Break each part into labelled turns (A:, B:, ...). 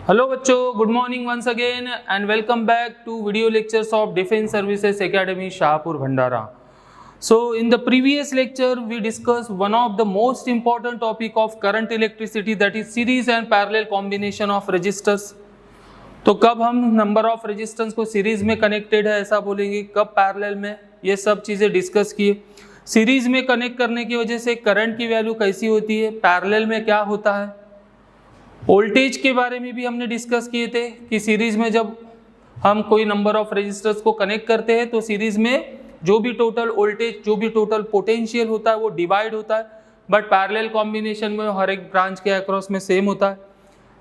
A: Hello बच्चों, good morning once again and welcome back to video lectures of Defense Services Academy Shahpur Bhandara. So in the previous lecture we discussed one of the most important topic of current electricity, that is series and parallel combination of resistors. तो कब हम number of resistance को series में connected है ऐसा बोलेंगे, कब parallel में, ये सब चीज़ें डिस्कस किए। सीरीज में कनेक्ट करने की वजह से करंट की वैल्यू कैसी होती है, पैरेलल में क्या होता है, वोल्टेज के बारे में भी हमने डिस्कस किए थे कि सीरीज में जब हम कोई नंबर ऑफ रेजिस्टर्स को कनेक्ट करते हैं तो सीरीज में जो भी टोटल वोल्टेज, जो भी टोटल पोटेंशियल होता है वो डिवाइड होता है, बट पैरेलल कॉम्बिनेशन में हर एक ब्रांच के अक्रॉस में सेम होता है।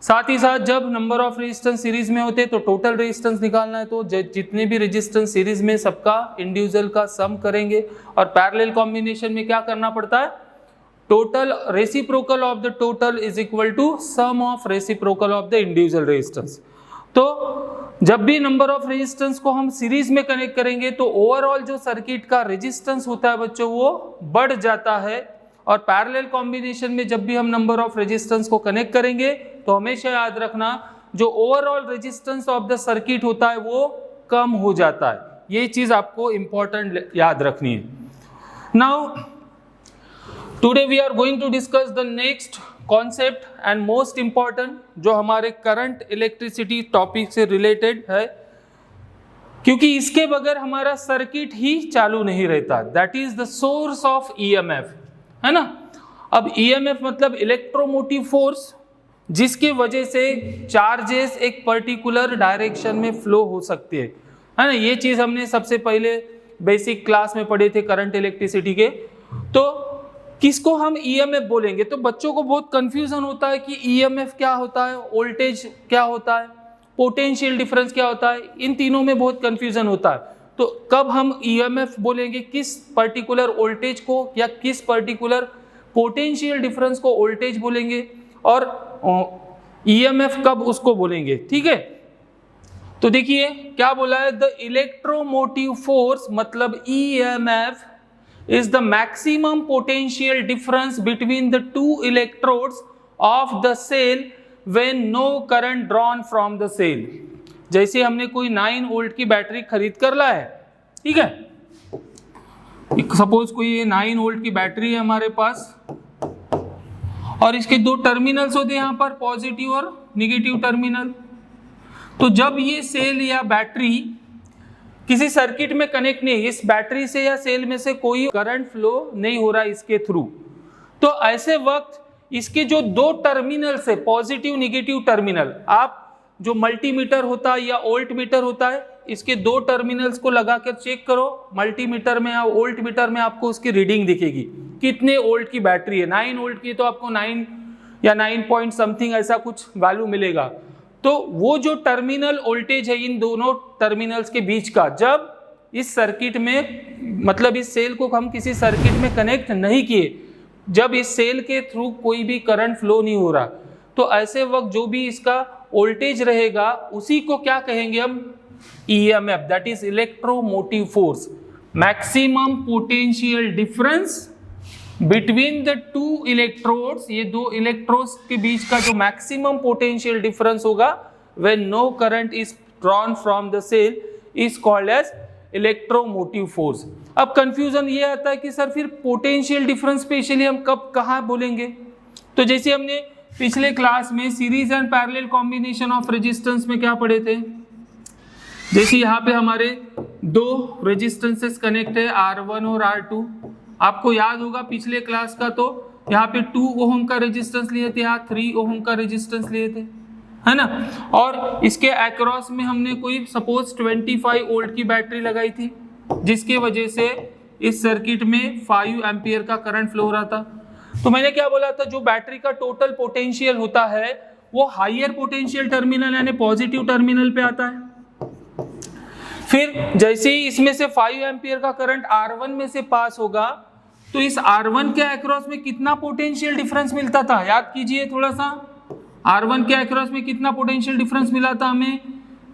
A: साथ ही साथ जब नंबर ऑफ रेजिस्टेंस सीरीज में होते हैं तो टोटल रेजिस्टेंस निकालना है, तो जितने भी रेजिस्टेंस सीरीज में सबका इंडिविजुअल का सम करेंगे, और पैरेलल कॉम्बिनेशन में क्या करना पड़ता है, total reciprocal of the total is equal to sum of reciprocal of the individual resistance. तो जब भी नंबर ऑफ रेजिस्टेंस को हम सीरीज में कनेक्ट करेंगे तो ओवरऑल जो सर्किट का रेजिस्टेंस होता है बच्चों वो बढ़ जाता है, और पैरेलल कॉम्बिनेशन में जब भी हम नंबर ऑफ रेजिस्टेंस को कनेक्ट करेंगे तो हमेशा याद रखना जो overall resistance of the circuit होता है वो कम हो जाता है। ये चीज आपको इंपॉर्टेंट याद रखनी है। Now today we are going to discuss the next concept and most important, जो हमारे करंट इलेक्ट्रिसिटी टॉपिक से रिलेटेड है, क्योंकि इसके बगैर हमारा सर्किट ही चालू नहीं रहता। That is the source of EMF, है ना। अब ईएमएफ मतलब इलेक्ट्रोमोटिव फोर्स, जिसकी वजह से चार्जेस एक पर्टिकुलर डायरेक्शन में फ्लो हो सकते हैं, है ना। ये चीज हमने सबसे पहले बेसिक क्लास में पढ़े थे करंट इलेक्ट्रिसिटी के। तो किसको हम ईएमएफ बोलेंगे, तो बच्चों को बहुत कंफ्यूजन होता है कि ईएमएफ क्या होता है, वोल्टेज क्या होता है, पोटेंशियल डिफरेंस क्या होता है, इन तीनों में बहुत कंफ्यूजन होता है। तो कब हम ईएमएफ बोलेंगे, किस पर्टिकुलर वोल्टेज को या किस पर्टिकुलर पोटेंशियल डिफरेंस को वोल्टेज बोलेंगे, और ईएमएफ कब उसको बोलेंगे, ठीक है। तो देखिए क्या बोला है, द इलेक्ट्रोमोटिव फोर्स मतलब EMF is the maximum potential difference between the two electrodes of the cell when no current drawn from the cell। जैसे हमने कोई 9 वोल्ट की बैटरी खरीद कर लाया है, ठीक है, सपोज कोई ये 9 वोल्ट की बैटरी है हमारे पास, और इसके दो टर्मिनल्स होते हैं यहाँ पर, पॉजिटिव और निगेटिव टर्मिनल। तो जब ये सेल या बैटरी किसी सर्किट में कनेक्ट नहीं, इस बैटरी से या सेल में से कोई करंट फ्लो नहीं हो रहा इसके थ्रू, तो ऐसे वक्त इसके जो दो टर्मिनल्स है, पॉजिटिव निगेटिव टर्मिनल, आप जो मल्टीमीटर होता है या वोल्ट मीटर होता है, इसके दो टर्मिनल्स को लगा कर चेक करो, मल्टीमीटर में या वोल्ट मीटर में आपको उसकी रीडिंग दिखेगी, कितने वोल्ट की बैटरी है। 9 वोल्ट की तो आपको 9 या 9 पॉइंट समथिंग ऐसा कुछ वैल्यू मिलेगा। तो वो जो टर्मिनल वोल्टेज है इन दोनों टर्मिनल्स के बीच का, जब इस सर्किट में मतलब इस सेल को हम किसी सर्किट में कनेक्ट नहीं किए, जब इस सेल के थ्रू कोई भी करंट फ्लो नहीं हो रहा, तो ऐसे वक्त जो भी इसका वोल्टेज रहेगा उसी को क्या कहेंगे हम, EMF, that is electromotive force, maximum potential difference between the two electrodes, ये दो इलेक्ट्रोड्स के बीच का जो मैक्सिमम पोटेंशियल डिफरेंस होगा when no current is drawn from the cell is called as electromotive force. अब कंफ्यूजन ये आता है कि सर फिर पोटेंशियल डिफरेंस स्पेशली हम कब कहाँ बोलेंगे, तो जैसे हमने पिछले क्लास में series and parallel combination of resistance में क्या पढ़े थे, जैसे यहाँ पे हमारे दो रेजिस्टेंसेस कनेक्ट है R1 और R2, आपको याद होगा पिछले क्लास का, तो यहाँ पे 2 ओम का रेजिस्टेंस लिए थे, यहाँ 3 ओम का रेजिस्टेंस लिए थे, है ना। और इसके अक्रॉस में हमने कोई सपोज 25 वोल्ट की बैटरी लगाई थी, जिसके वजह से इस सर्किट में 5 एम्पियर का करंट फ्लो हो रहा था। तो मैंने क्या बोला था, जो बैटरी का टोटल पोटेंशियल होता है वो हायर पोटेंशियल टर्मिनल यानी पॉजिटिव टर्मिनल पे आता है। फिर जैसे ही इसमें से 5 एम्पियर का करंट R1 में से पास होगा, तो इस R1 के अक्रॉस में कितना पोटेंशियल डिफरेंस मिलता था, याद कीजिए थोड़ा सा, R1 के अक्रॉस में कितना पोटेंशियल डिफरेंस मिला था हमें,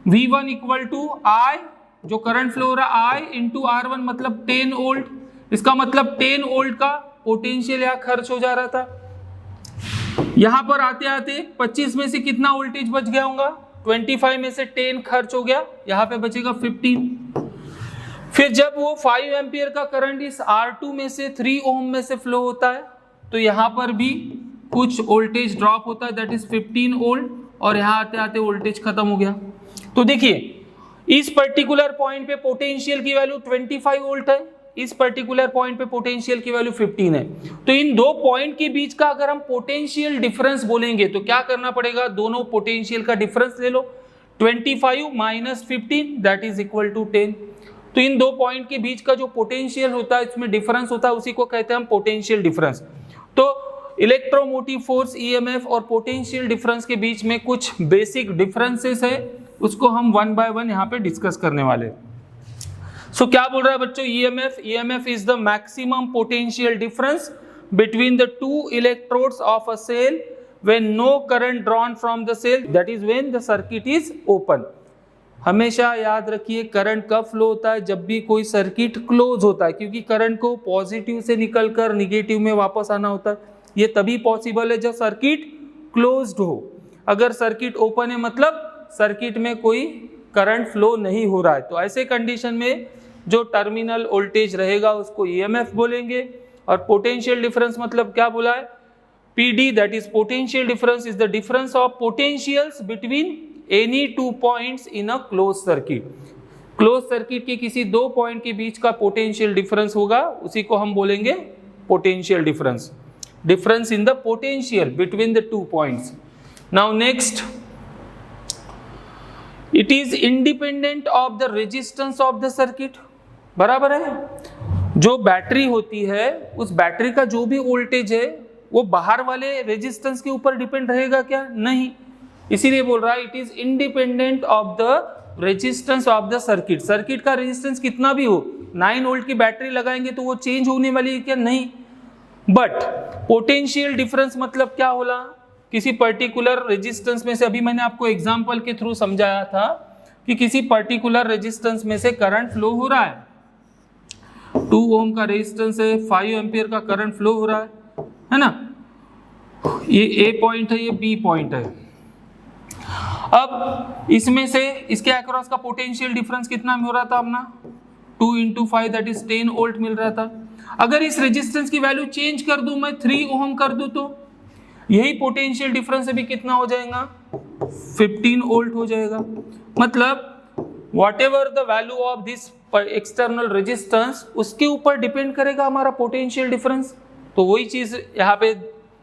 A: V1 इक्वल टू I, जो करंट फ्लो हो रहा I इंटू R1 मतलब 10 वोल्ट, इसका मतलब 10 वोल्ट का पोटेंशियल यहाँ खर्च हो जा रहा था। यहां पर आते आते 25 में से कितना वोल्टेज बच गया होगा, 25 में से 10 खर्च हो गया, यहां पे बचेगा 15। फिर जब वो 5 एम्पियर का करंट इस R2 में से 3 ओम में से फ्लो होता है तो यहां पर भी कुछ वोल्टेज ड्रॉप होता है, दैट इज 15 वोल्ट, और यहां आते आते वोल्टेज खत्म हो गया। तो देखिए इस पर्टिकुलर पॉइंट पे पोटेंशियल की वैल्यू 25 वोल्ट है, इस पर्टिकुलर पॉइंट पे पोटेंशियल की वैल्यू 15 है। तो इन दो पॉइंट के बीच का अगर हम पोटेंशियल डिफरेंस बोलेंगे तो क्या करना पड़ेगा, दोनों पोटेंशियल का डिफरेंस ले लो, 25 minus 15 that is equal to 10। तो इन दो पॉइंट के बीच का जो पोटेंशियल होता है, इसमें डिफरेंस होता है, उसी को कहते हैं हम पोटेंशियल डिफरेंस। तो इलेक्ट्रोमोटिव फोर्स ईएमएफ और पोटेंशियल डिफरेंस के बीच में कुछ बेसिक डिफरेंसेस है, उसको हम वन बाय वन यहाँ पे डिस्कस करने वाले। सो क्या बोल रहा है बच्चों, EMF is the maximum potential difference between the two electrodes of a cell when no current drawn from the cell, that is when the circuit is open. हमेशा याद रखिए करंट कब फ्लो होता है, जब भी कोई सर्किट क्लोज होता है, क्योंकि करंट को पॉजिटिव से निकलकर निगेटिव में वापस आना होता है। ये तभी पॉसिबल है जब सर्किट क्लोज्ड हो। अगर सर्किट ओपन है मतलब सर्किट में कोई करंट फ्लो नहीं हो रहा है, तो ऐसे कंडीशन में जो टर्मिनल वोल्टेज रहेगा उसको ईएमएफ बोलेंगे। और पोटेंशियल डिफरेंस मतलब क्या बोला है, PD, that is potential difference is the difference of potentials between any two points in a close circuit. Close circuit के किसी दो पॉइंट के बीच का पोटेंशियल डिफरेंस होगा, उसी को हम बोलेंगे potential difference, difference in the potential between the two points. Now next, it is independent of the resistance of the circuit. बराबर है, जो बैटरी होती है उस बैटरी का जो भी वोल्टेज है वो बाहर वाले रेजिस्टेंस के ऊपर डिपेंड रहेगा क्या, नहीं। इसीलिए बोल रहा है it is independent of the resistance of the circuit. Circuit का रेजिस्टेंस कितना भी हो, 9 वोल्ट की बैटरी लगाएंगे तो वो चेंज होने वाली है क्या, नहीं। बट पोटेंशियल डिफरेंस मतलब क्या होला, किसी पर्टिकुलर रेजिस्टेंस में से, अभी मैंने आपको एग्जांपल के थ्रू समझाया था कि किसी पर्टिकुलर रेजिस्टेंस में से करंट फ्लो हो रहा है, 2 ओम का रेजिस्टेंस है, 5 एम्पियर का करंट फ्लो हो रहा है ना। ये ए पॉइंट है, ये बी पॉइंट है। अब इसमें से इसके अक्रॉस का पोटेंशियल डिफरेंस कितना हो रहा था अपना, 2 × 5 दैट इज 10 वोल्ट मिल रहा था। अगर इस रेजिस्टेंस की वैल्यू चेंज कर दूं मैं, 3 ओम कर दूं, तो यही पोटेंशियल डिफरेंस अभी कितना हो जाएगा, 15 वोल्ट हो जाएगा। मतलब whatever the value of this external resistance, उसके ऊपर डिपेंड करेगा हमारा पोटेंशियल डिफरेंस। तो वही चीज यहाँ पे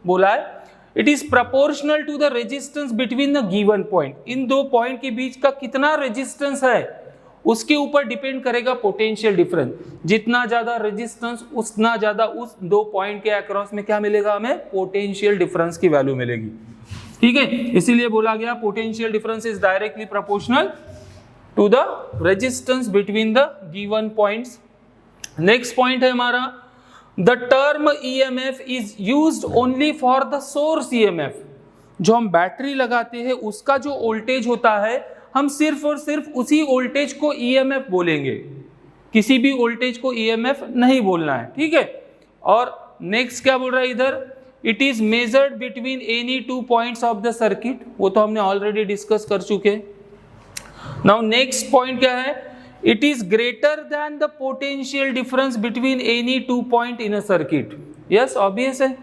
A: बोला है, it is proportional to the resistance between the given point. इन दो पॉइंट के बीच का कितना रेजिस्टेंस है उसके ऊपर डिपेंड करेगा पोटेंशियल डिफरेंस। जितना ज्यादा रेजिस्टेंस उतना ज्यादा उस दो पॉइंट के अक्रॉस में क्या मिलेगा, हमें पोटेंशियल डिफरेंस की वैल्यू मिलेगी। ठीक है, इसीलिए बोला गया potential difference is directly proportional to the resistance between the given points. Next point है हमारा, the term EMF is used only for the source EMF. जो हम बैटरी लगाते हैं उसका जो वोल्टेज होता है, हम सिर्फ और सिर्फ उसी वोल्टेज को ईएमएफ बोलेंगे, किसी भी वोल्टेज को ईएमएफ नहीं बोलना है। ठीक है, और नेक्स्ट क्या बोल रहा है इधर, it is measured between any two points of the circuit, वो तो हमने ऑलरेडी डिस्कस कर चुके। नाउ नेक्स्ट पॉइंट क्या है, it is greater then the potential difference between any two point in a circuit. Yes, obvious है,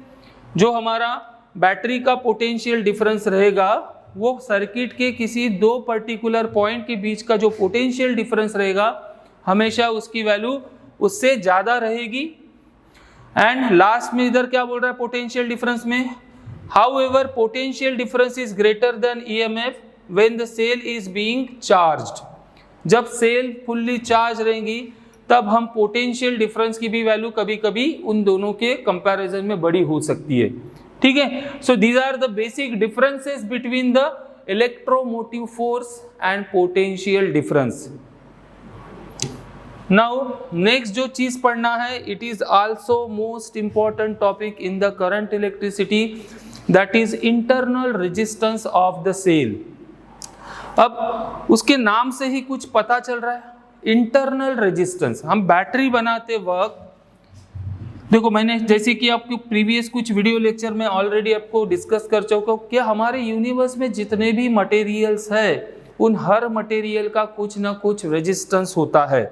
A: जो हमारा बैटरी का पोटेंशियल डिफरेंस रहेगा वो सर्किट के किसी दो पर्टिकुलर पॉइंट के बीच का जो पोटेंशियल डिफरेंस रहेगा हमेशा उसकी वैल्यू उससे ज्यादा रहेगी। एंड लास्ट में इधर क्या बोल रहा है पोटेंशियल डिफरेंस में, however potential difference is greater than EMF when the cell is being charged. जब सेल फुल्ली चार्ज रहेंगी तब हम पोटेंशियल डिफरेंस की भी वैल्यू कभी कभी उन दोनों के कंपैरिजन में बड़ी हो सकती है। ठीक है, so these are the basic differences between the electromotive force and potential difference. Now next जो चीज पढ़ना है, it is also most important topic in the current electricity, that is internal resistance of the cell. अब उसके नाम से ही कुछ पता चल रहा है, इंटरनल रेजिस्टेंस। हम बैटरी बनाते वक्त देखो मैंने जैसे कि आपको प्रीवियस कुछ वीडियो लेक्चर में ऑलरेडी आपको डिस्कस कर चुका हूँ कि हमारे यूनिवर्स में जितने भी मटेरियल्स है उन हर मटेरियल का कुछ ना कुछ रेजिस्टेंस होता है।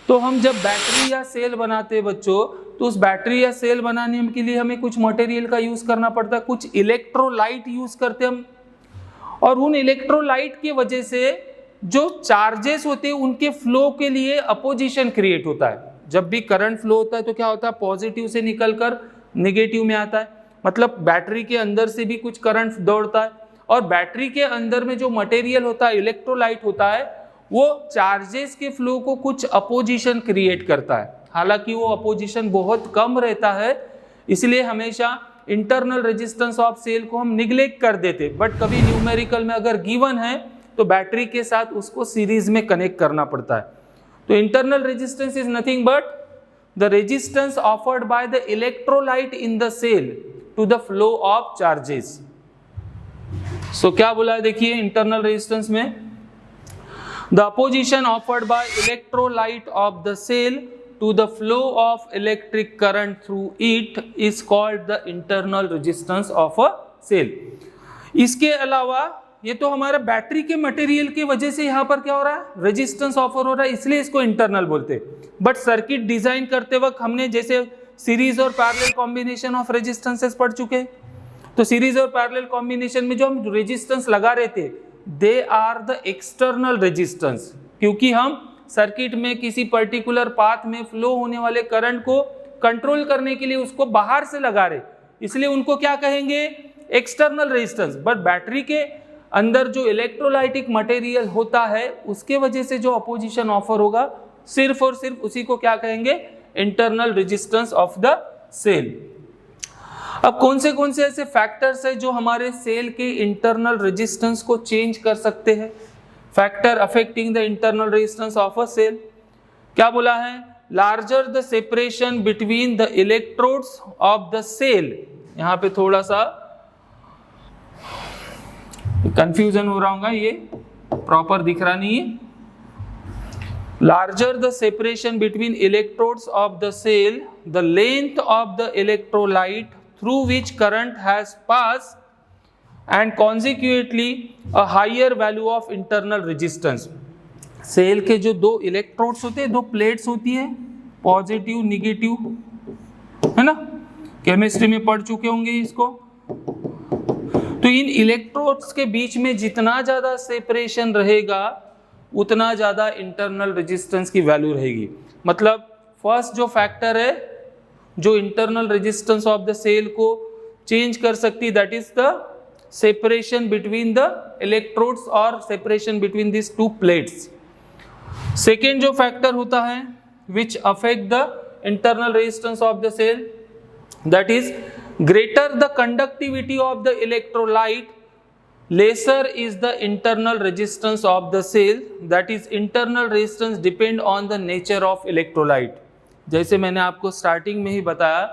A: तो हम जब बैटरी या सेल बनाते हैं बच्चों, तो उस बैटरी या सेल बनाने के लिए हमें कुछ मटेरियल का यूज करना पड़ता है, कुछ इलेक्ट्रोलाइट यूज करते हम, और उन इलेक्ट्रोलाइट की वजह से जो चार्जेस होते हैं उनके फ्लो के लिए अपोजिशन क्रिएट होता है। जब भी करंट फ्लो होता है तो क्या होता है, पॉजिटिव से निकलकर नेगेटिव में आता है, मतलब बैटरी के अंदर से भी कुछ करंट दौड़ता है, और बैटरी के अंदर में जो मटेरियल होता है, इलेक्ट्रोलाइट होता है, वो चार्जेस के फ्लो को कुछ अपोजिशन क्रिएट करता है। हालांकि वो अपोजिशन बहुत कम रहता है, इसलिए हमेशा इंटरनल रेजिस्टेंस ऑफ सेल को हम निग्लेक्ट कर देते, बट कभी न्यूमेरिकल में अगर गिवन है तो बैटरी के साथ उसको सीरीज में कनेक्ट करना पड़ता है। तो internal resistance is nothing but the resistance offered by the electrolyte in the cell to the flow of charges. So क्या बोला है देखिए इंटरनल रेजिस्टेंस में, the opposition offered by electrolyte of the cell to the flow of electric current through it is called the internal resistance of a cell। इसके अलावा ये तो हमारा बैटरी के मटेरियल की वजह से यहाँ पर क्या हो रहा है, रेजिस्टेंस ऑफर हो रहा है, इसलिए इसको इंटरनल बोलते हैं। बट सर्किट डिजाइन करते वक्त हमने जैसे सीरीज और पैरेलल कॉम्बिनेशन ऑफ रेजिस्टेंसेस पढ़ चुके हैं, तो सीरीज और पैरेलल कॉम्बिनेशन में जो हम रेजिस्टेंस लगा रहे थे they are the external resistance, क्योंकि हम सर्किट में किसी पर्टिकुलर पाथ में फ्लो होने वाले करंट को कंट्रोल करने के लिए उसको बाहर से लगा रहे, इसलिए उनको क्या कहेंगे, एक्सटर्नल रेजिस्टेंस। बट बैटरी के अंदर जो इलेक्ट्रोलाइटिक मटेरियल होता है उसके वजह से जो अपोजिशन ऑफर होगा सिर्फ और सिर्फ उसी को क्या कहेंगे, internal resistance of the cell. अब कौन से ऐसे फैक्टर्स है जो हमारे सेल के इंटरनल रेजिस्टेंस को चेंज कर सकते हैं, factor affecting the internal resistance of a cell. क्या बोला है, larger the separation between the electrodes of the cell. यहां पे थोड़ा सा कंफ्यूजन हो रहा होगा, ये प्रॉपर दिख रहा नहीं है। Larger the separation between electrodes of the cell, the length of the electrolyte through which current has pass and consequently a higher value of internal resistance। Cell के जो दो इलेक्ट्रोड्स होते हैं, दो प्लेट्स होती है, पॉजिटिव निगेटिव, है ना, केमिस्ट्री में पढ़ चुके होंगे इसको। तो इन इलेक्ट्रोड्स के बीच में जितना ज्यादा सेपरेशन रहेगा उतना ज्यादा इंटरनल रेजिस्टेंस की वैल्यू रहेगी। मतलब फर्स्ट जो फैक्टर है जो internal resistance of the cell को चेंज कर सकती है, that is the separation between the electrodes or separation between these two plates। second जो factor होता है which affect the internal resistance of the cell, that is greater the conductivity of the electrolyte lesser is the internal resistance of the cell, that is internal resistance depend on the nature of electrolyte। जैसे मैंने आपको starting में ही बताया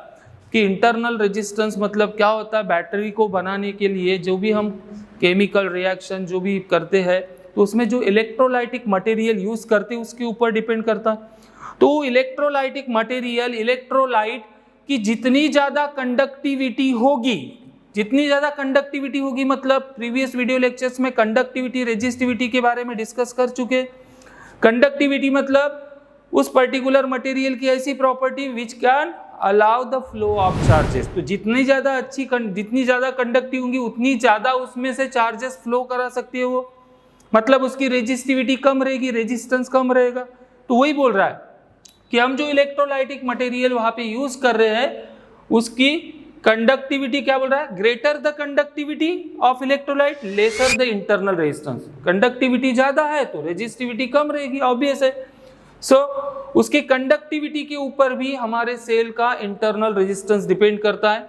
A: कि internal resistance मतलब क्या होता है, बैटरी को बनाने के लिए जो भी हम केमिकल रिएक्शन जो भी करते हैं तो उसमें जो इलेक्ट्रोलाइटिक मटेरियल यूज करते हैं उसके ऊपर डिपेंड करता है। तो इलेक्ट्रोलाइटिक मटेरियल, इलेक्ट्रोलाइट की जितनी ज़्यादा कंडक्टिविटी होगी, जितनी ज़्यादा कंडक्टिविटी होगी, मतलब प्रीवियस वीडियो लेक्चर्स में कंडक्टिविटी रेजिस्टिविटी के बारे में डिस्कस कर चुके। कंडक्टिविटी मतलब उस पर्टिकुलर मटेरियल की ऐसी property which can allow the flow of charges. तो जितनी ज़्यादा कंडक्टिव होंगी उतनी ज़्यादा उसमें से चार्जेस फ्लो करा सकती है वो, मतलब उसकी रेजिस्टिविटी कम रहेगी, रेजिस्टेंस कम रहेगा। तो वही बोल रहा है कि हम जो इलेक्ट्रोलाइटिक मटेरियल वहाँ पे यूज कर रहे हैं उसकी कंडक्टिविटी क्या बोल रहा है, greater the conductivity of electrolyte lesser the internal resistance. Conductivity ज़्यादा है तो रेजिस्टिविटी कम रहेगी, ऑब्वियस है। उसकी कंडक्टिविटी के ऊपर भी हमारे सेल का इंटरनल रेजिस्टेंस डिपेंड करता है,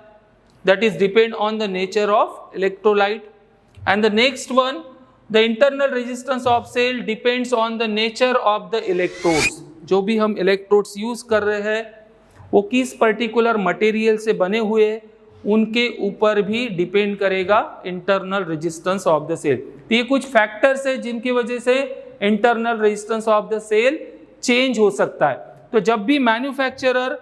A: that is depend on the nature of electrolyte. And the next one, the internal resistance of cell depends on the nature of the electrodes. जो भी हम इलेक्ट्रोड्स यूज कर रहे हैं वो किस पर्टिकुलर मटेरियल से बने हुए हैं उनके ऊपर भी डिपेंड करेगा internal resistance of the cell. तो ये कुछ फैक्टर्स है जिनकी वजह से internal resistance of the cell change हो सकता है। तो जब भी मैन्युफैक्चरर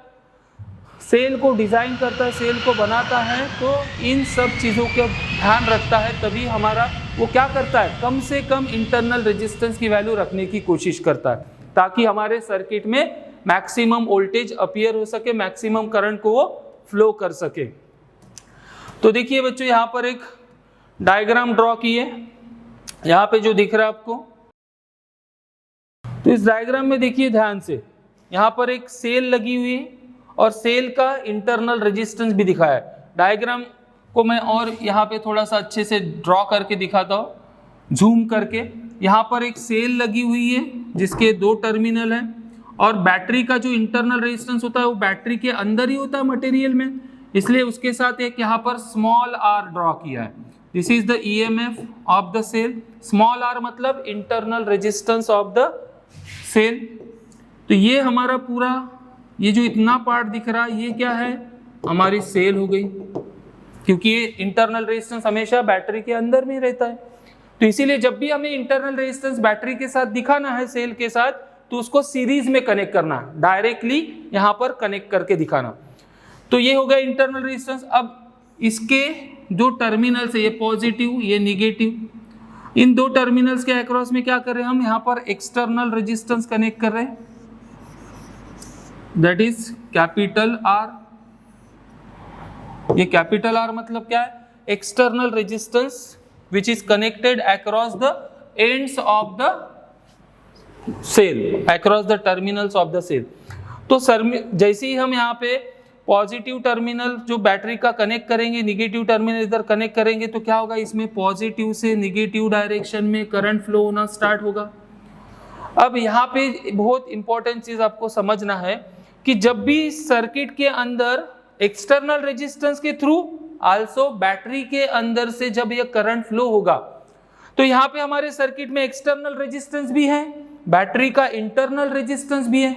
A: सेल को डिज़ाइन करता है, सेल को बनाता है, तो इन सब चीज़ों का ध्यान रखता है, तभी हमारा वो क्या करता है, कम से कम इंटरनल रेजिस्टेंस की वैल्यू रखने की कोशिश करता है, ताकि हमारे सर्किट में मैक्सिमम वोल्टेज अपीयर हो सके, मैक्सिमम करंट को वो फ्लो कर सके। तो देखिए बच्चों, यहाँ पर एक डायग्राम ड्रॉ की है, यहाँ पे जो दिख रहा है आपको, तो इस डायग्राम में देखिए ध्यान से, यहाँ पर एक सेल लगी हुई है और सेल का इंटरनल रेजिस्टेंस भी दिखाया है। डायग्राम को मैं और यहाँ पे थोड़ा सा अच्छे से ड्रॉ करके दिखाता हूँ, जूम करके। यहाँ पर एक सेल लगी हुई है जिसके 2 टर्मिनल हैं, और बैटरी का जो इंटरनल रेजिस्टेंस होता है वो बैटरी के अंदर ही होता है मटेरियल में, इसलिए उसके साथ एक यहाँ पर स्मॉल r ड्रॉ किया है। This is the EMF of the cell. Small r मतलब internal resistance of the cell. तो ये हमारा पूरा, ये जो इतना पार्ट दिख रहा है, ये क्या है, हमारी सेल हो गई, क्योंकि ये इंटरनल रेजिस्टेंस हमेशा बैटरी के अंदर में रहता है। तो इसीलिए जब भी हमें इंटरनल रेजिस्टेंस बैटरी के साथ दिखाना है, सेल के साथ, तो उसको सीरीज में कनेक्ट करना है, डायरेक्टली यहाँ पर कनेक्ट करके दिखाना। तो ये हो गया इंटरनल रेजिस्टेंस। अब इसके 2 टर्मिनल्स है, ये पॉजिटिव, ये निगेटिव, इन 2 टर्मिनल्स के अक्रॉस में क्या कर रहे हैं हम, यहाँ पर एक्सटर्नल रेजिस्टेंस कनेक्ट कर रहे हैं, दैट इज कैपिटल R। ये कैपिटल R मतलब क्या है, external resistance which is connected across the ends of the cell, across the terminals of the cell. तो जैसे ही हम यहाँ पे पॉजिटिव टर्मिनल जो बैटरी का कनेक्ट करेंगे, निगेटिव टर्मिनल इधर कनेक्ट करेंगे, तो क्या होगा, इसमें पॉजिटिव से निगेटिव डायरेक्शन में करंट फ्लो होना स्टार्ट होगा। अब यहाँ पे बहुत इंपॉर्टेंट चीज आपको समझना है कि जब भी सर्किट के अंदर एक्सटर्नल रेजिस्टेंस के थ्रू आल्सो बैटरी के अंदर से जब ये करंट फ्लो होगा, तो यहाँ पे हमारे सर्किट में एक्सटर्नल रेजिस्टेंस भी है, बैटरी का इंटरनल रेजिस्टेंस भी है।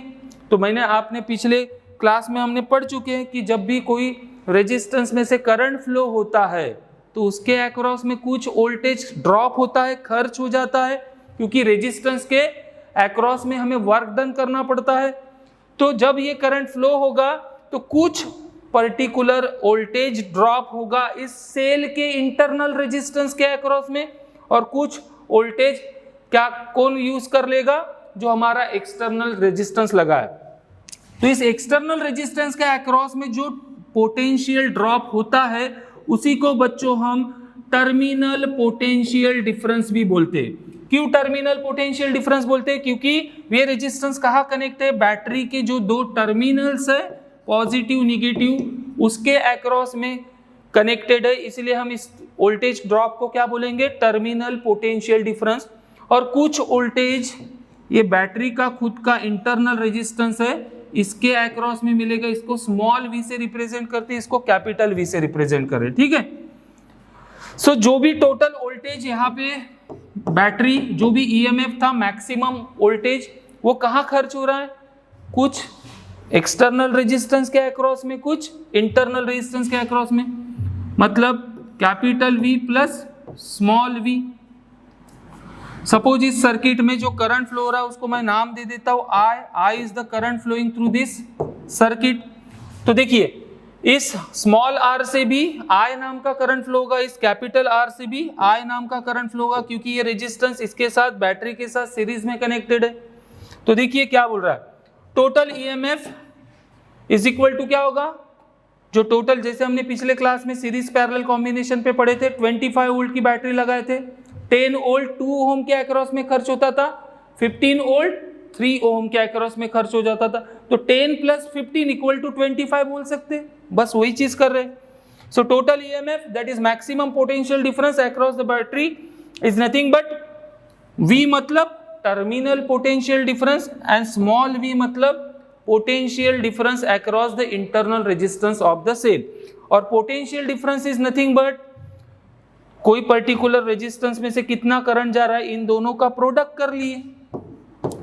A: तो मैंने आपने पिछले क्लास में हमने पढ़ चुके हैं कि जब भी कोई रेजिस्टेंस में से करंट फ्लो होता है तो उसके अक्रॉस में कुछ वोल्टेज ड्रॉप होता है, खर्च हो जाता है, क्योंकि रेजिस्टेंस के अक्रॉस में हमें वर्क डन करना पड़ता है। तो जब ये करंट फ्लो होगा तो कुछ पर्टिकुलर वोल्टेज ड्रॉप होगा इस सेल के इंटरनल रेजिस्टेंस के अक्रॉस में, और कुछ वोल्टेज क्या कौन यूज कर लेगा, जो हमारा एक्सटर्नल रेजिस्टेंस लगा है। तो इस एक्सटर्नल रेजिस्टेंस के अक्रॉस में जो पोटेंशियल ड्रॉप होता है उसी को बच्चों हम टर्मिनल पोटेंशियल डिफरेंस भी बोलते हैं। क्यों टर्मिनल पोटेंशियल डिफरेंस बोलते हैं, क्योंकि ये रेजिस्टेंस कहाँ कनेक्ट है, बैटरी के जो 2 टर्मिनल्स है, पॉजिटिव निगेटिव, उसके अक्रॉस में कनेक्टेड है, इसलिए हम इस वोल्टेज ड्रॉप को क्या बोलेंगे, टर्मिनल पोटेंशियल डिफरेंस। और कुछ वोल्टेज ये बैटरी का खुद का इंटरनल रेजिस्टेंस है, इसके अक्रॉस में मिलेगा, इसको स्मॉल v से रिप्रेजेंट करते हैं, इसको कैपिटल V से रिप्रेजेंट करें, ठीक है। सो जो भी टोटल वोल्टेज यहाँ पे बैटरी, जो भी EMF था, मैक्सिमम वोल्टेज, वो कहाँ खर्च हो रहा है, कुछ एक्सटर्नल रेजिस्टेंस के अक्रॉस में, कुछ इंटरनल रेजिस्टेंस के अक्रॉस में, मतलब capital V plus small v। Suppose इस सर्किट में जो करंट फ्लो हो रहा है उसको मैं नाम दे देता हूं I is the current flowing through this circuit. तो देखिए इस स्मॉल r से भी I नाम का करंट फ्लो होगा, इस कैपिटल R से भी I नाम का करंट फ्लो होगा, क्योंकि ये रेजिस्टेंस इसके साथ बैटरी के साथ सीरीज में कनेक्टेड है। तो देखिए क्या बोल रहा है, total EMF is equal to क्या होगा, जो टोटल, जैसे हमने पिछले क्लास में सीरीज पैरेलल कॉम्बिनेशन पे पढ़े थे, 25 वोल्ट की बैटरी लगाए थे, 10 वोल्ट 2 ओम के अक्रॉस में खर्च होता था, 15 वोल्ट 3 ओम के अक्रॉस में खर्च हो जाता था। तो 10 प्लस 15 इक्वल टू 25 बोल सकते, बस वही चीज कर रहे हैं। So total EMF that is maximum potential difference across the battery is nothing but V मतलब terminal potential difference and small v मतलब potential difference across the internal resistance of the cell. और potential difference is nothing but कोई particular resistance में से कितना current जा रहा है, इन दोनों का प्रोडक्ट कर लिए,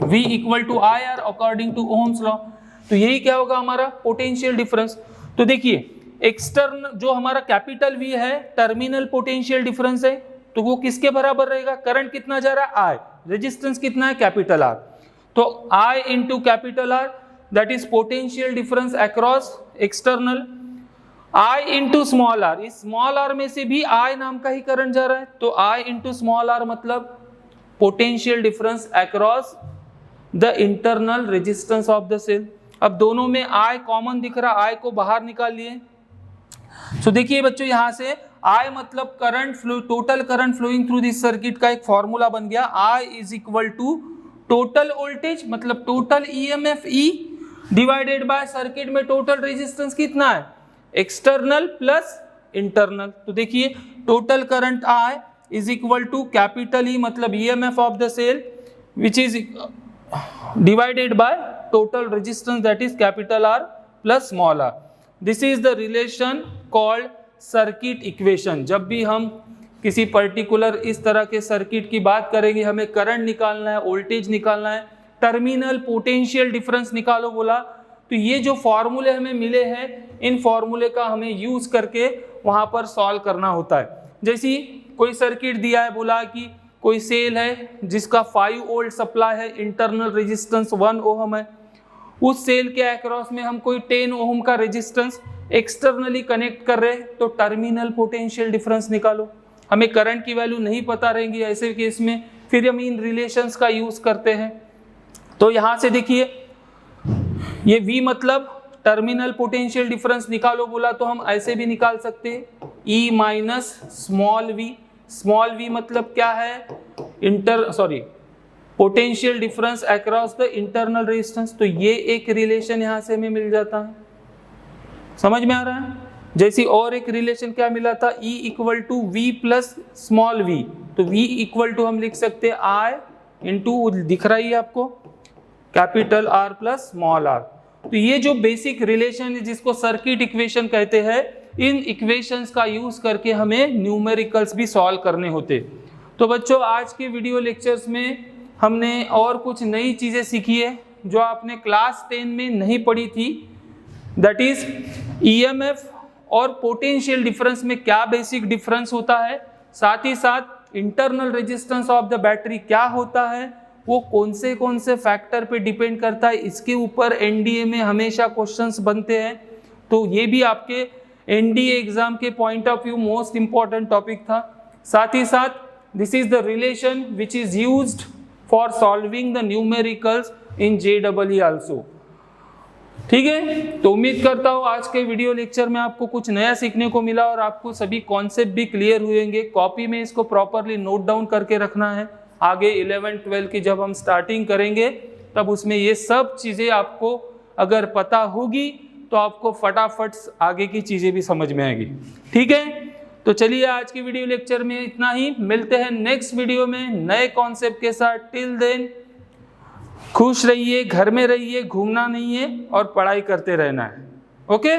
A: V equal to IR according to Ohm's law. तो यही क्या होगा हमारा पोटेंशियल डिफरेंस। तो देखिए एक्सटर्नल जो हमारा कैपिटल V है, टर्मिनल पोटेंशियल डिफरेंस है, तो वो किसके बराबर रहेगा, करंट कितना जा रहा है I, रेजिस्टेंस कितना है कैपिटल R, तो I into capital R। That is potential difference across external, I into small r, इस स्मॉल आर में से भी I नाम का ही करंट जा रहा है, तो I इंटू स्मॉल आर मतलब potential difference across the internal resistance of the cell. अब दोनों में I कॉमन दिख रहा, I को बाहर निकाल लिए। सो देखिए बच्चों यहां से I मतलब current flow, total current flowing through this circuit का एक फॉर्मूला बन गया, I is equal to total voltage मतलब total EMF E divided by circuit में टोटल रेजिस्टेंस कितना है, एक्सटर्नल प्लस इंटरनल। तो देखिए total current I is equal to capital E मतलब EMF of the cell which is divided by total resistance that is capital R plus small r। This is the relation called circuit equation. जब भी हम किसी particular इस तरह के circuit की बात करेंगे, हमें करंट निकालना है, वोल्टेज निकालना है, टर्मिनल पोटेंशियल डिफरेंस निकालो बोला, तो ये जो फॉर्मूले हमें मिले हैं, इन फॉर्मूले का हमें यूज करके वहां पर सॉल्व करना होता है। जैसे कोई सर्किट दिया है, बोला कि कोई सेल है जिसका 5 वोल्ट सप्लाई है, इंटरनल रेजिस्टेंस 1 ओम है, उस सेल के अक्रॉस में हम कोई 10 ओम का रेजिस्टेंस एक्सटर्नली कनेक्ट कर रहे हैं, तो टर्मिनल पोटेंशियल डिफरेंस निकालो। हमें करंट की वैल्यू नहीं पता रहेंगी ऐसे केस में, फिर हम इन रिलेशंस का यूज करते हैं। तो यहां से देखिए ये V मतलब टर्मिनल पोटेंशियल डिफरेंस निकालो बोला, तो हम ऐसे भी निकाल सकते हैं, E minus small v। Small v मतलब क्या है, potential difference across the internal resistance. तो ये एक रिलेशन यहां से हमें मिल जाता है, समझ में आ रहा है। जैसी और एक रिलेशन क्या मिला था, E equal to V plus small v, तो V इक्वल टू हम लिख सकते हैं I इंटू, दिख रहा है आपको, capital R plus small r। तो ये जो बेसिक रिलेशन है जिसको सर्किट इक्वेशन कहते हैं, इन इक्वेशंस का यूज करके हमें न्यूमेरिकल्स भी सॉल्व करने होते। तो बच्चों आज के वीडियो लेक्चर्स में हमने और कुछ नई चीजें सीखी है जो आपने क्लास 10 में नहीं पढ़ी थी, दैट इज EMF और पोटेंशियल डिफरेंस में क्या बेसिक डिफरेंस होता है, साथ ही साथ internal resistance of the battery क्या होता है, वो कौन से फैक्टर पे डिपेंड करता है, इसके ऊपर NDA में हमेशा क्वेश्चंस बनते हैं। तो ये भी आपके NDA एग्जाम के point of view most important topic था। साथ ही साथ this is the relation which is used for solving the numericals in JEE also. ठीक है, तो उम्मीद करता हूँ आज के वीडियो लेक्चर में आपको कुछ नया सीखने को मिला और आपको सभी कॉन्सेप्ट भी क्लियर हुएंगे। कॉपी में इसको प्रॉपरली नोट डाउन करके रखना है, आगे 11-12 की जब हम स्टार्टिंग करेंगे तब उसमें ये सब चीज़ें आपको अगर पता होगी तो आपको फटाफट आगे की चीज़ें भी समझ में आएगी। ठीक है, तो चलिए आज की वीडियो लेक्चर में इतना ही, मिलते हैं नेक्स्ट वीडियो में नए कॉन्सेप्ट के साथ। टिल देन खुश रहिए, घर में रहिए, घूमना नहीं है और पढ़ाई करते रहना है। ओके।